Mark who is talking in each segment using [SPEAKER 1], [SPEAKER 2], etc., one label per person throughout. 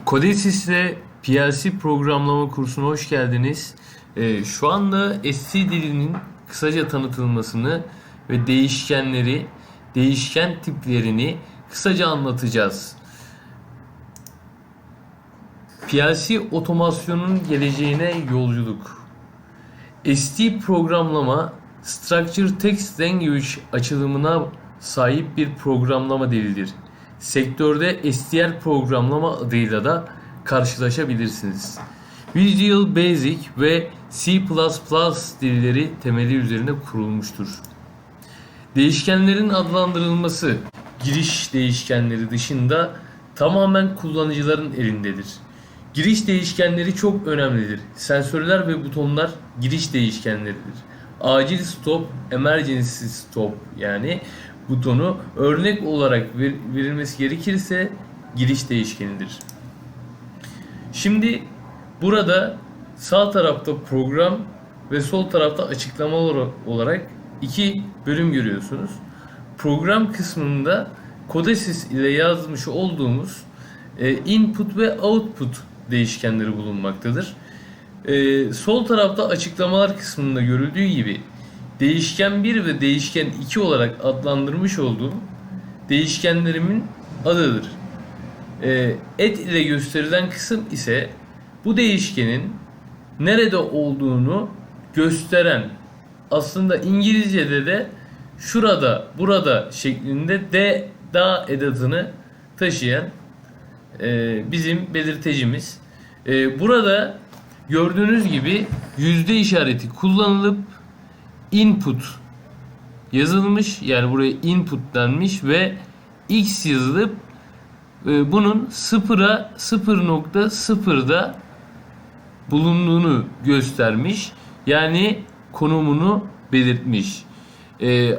[SPEAKER 1] Codesis'le PLC programlama kursuna hoş geldiniz. Şu anda SC dilinin kısaca tanıtılmasını ve değişken tiplerini kısaca anlatacağız. PLC otomasyonun geleceğine yolculuk. ST programlama, Structured Text Language açılımına sahip bir programlama dilidir. Sektörde STL programlama adıyla da karşılaşabilirsiniz. Visual Basic ve C++ dilleri temeli üzerine kurulmuştur. Değişkenlerin adlandırılması, giriş değişkenleri dışında tamamen kullanıcıların elindedir. Giriş değişkenleri çok önemlidir. Sensörler ve butonlar giriş değişkenleridir. Acil stop, emergency stop yani butonu örnek olarak verilmesi gerekirse giriş değişkenidir. Şimdi burada sağ tarafta program ve sol tarafta açıklamalar olarak iki bölüm görüyorsunuz. Program kısmında Codesis ile yazmış olduğumuz input ve output değişkenleri bulunmaktadır. Sol tarafta açıklamalar kısmında görüldüğü gibi değişken 1 ve değişken 2 olarak adlandırmış olduğum değişkenlerimin adıdır. Et ile gösterilen kısım ise bu değişkenin nerede olduğunu gösteren, aslında İngilizce'de de şurada, burada şeklinde da edatını taşıyan bizim belirtecimiz. Burada gördüğünüz gibi yüzde işareti kullanılıp input yazılmış, yani buraya input denmiş ve x yazılıp bunun 0'da bulunduğunu göstermiş, yani konumunu belirtmiş.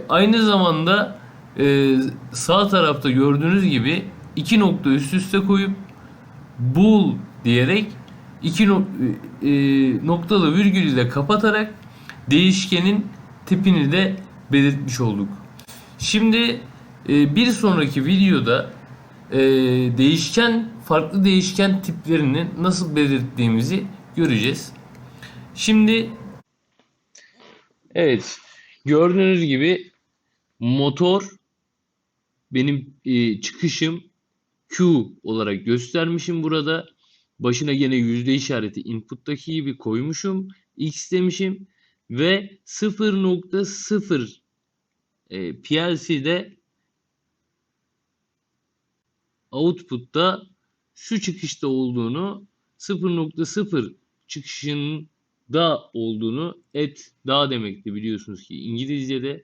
[SPEAKER 1] Aynı zamanda sağ tarafta gördüğünüz gibi iki nokta üst üste koyup bool diyerek iki noktalı virgül ile kapatarak değişkenin tipini de belirtmiş olduk. Şimdi bir sonraki videoda farklı değişken tiplerini nasıl belirttiğimizi göreceğiz. Şimdi evet, gördüğünüz gibi motor benim çıkışım Q olarak göstermişim burada. Başına gene yüzde işareti input'taki gibi koymuşum. X demişim ve 0.0 PLC'de output'ta şu çıkışta olduğunu, 0.0 çıkışının da olduğunu, da demekti biliyorsunuz ki İngilizce'de.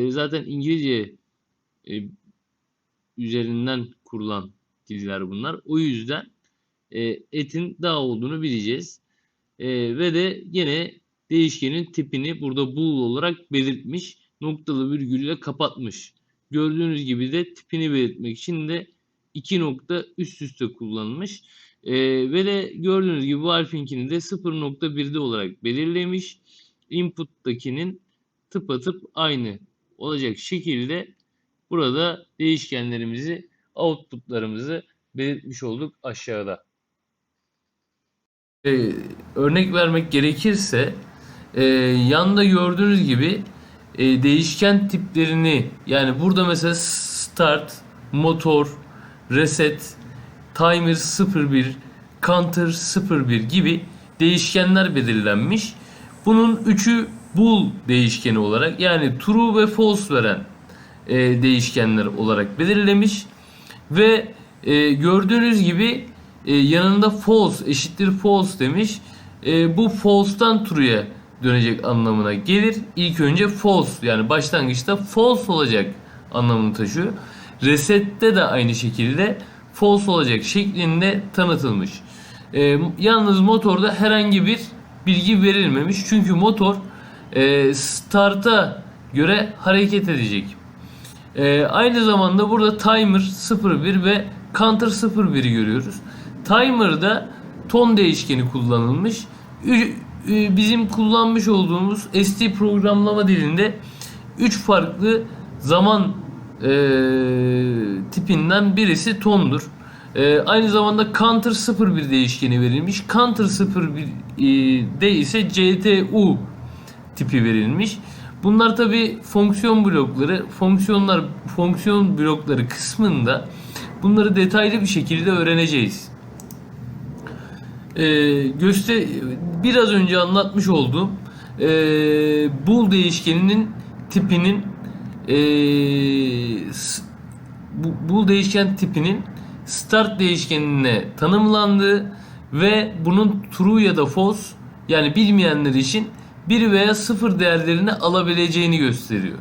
[SPEAKER 1] Zaten İngilizce üzerinden kurulan diller bunlar. O yüzden etin da olduğunu bileceğiz. Ve de yine değişkenin tipini burada bool olarak belirtmiş. Noktalı virgülle kapatmış. Gördüğünüz gibi de tipini belirtmek için de iki nokta üst üste kullanılmış. Ve de gördüğünüz gibi Valve'inkini de 0.1'de olarak belirlemiş. Input'takinin tıpatıp aynı olacak şekilde burada değişkenlerimizi, output'larımızı belirtmiş olduk aşağıda. Örnek vermek gerekirse yanda gördüğünüz gibi değişken tiplerini, yani burada mesela start, motor, reset, timer 01, counter 01 gibi değişkenler belirlenmiş. Bunun üçü bool değişkeni olarak, yani true ve false veren değişkenler olarak belirlemiş ve gördüğünüz gibi yanında false eşittir false demiş. Bu false'tan true'ya dönecek anlamına gelir. İlk önce false, yani başlangıçta false olacak anlamını taşıyor. Reset'te de aynı şekilde false olacak şeklinde tanıtılmış. Yalnız motorda herhangi bir bilgi verilmemiş. Çünkü motor start'a göre hareket edecek. Aynı zamanda burada timer 01 ve counter 01'i görüyoruz. Timer'da ton değişkeni kullanılmış. Bizim kullanmış olduğumuz ST programlama dilinde 3 farklı zaman tipinden birisi tondur. Aynı zamanda counter 01 değişkeni verilmiş. Counter 01'de ise CTU tipi verilmiş. Bunlar tabi fonksiyon blokları. Fonksiyon blokları kısmında bunları detaylı bir şekilde öğreneceğiz. Biraz önce anlatmış olduğum bool değişkeninin tipinin bool değişken tipinin start değişkenine tanımlandığı ve bunun true ya da false, yani bilmeyenler için 1 veya 0 değerlerini alabileceğini gösteriyor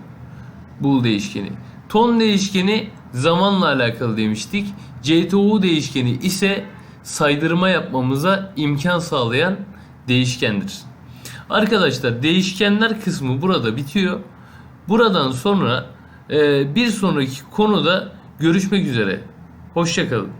[SPEAKER 1] bool değişkeni. Ton değişkeni zamanla alakalı demiştik. CTU değişkeni ise saydırma yapmamıza imkan sağlayan değişkendir. Arkadaşlar, değişkenler kısmı burada bitiyor. Buradan sonra bir sonraki konuda görüşmek üzere. Hoşça kalın.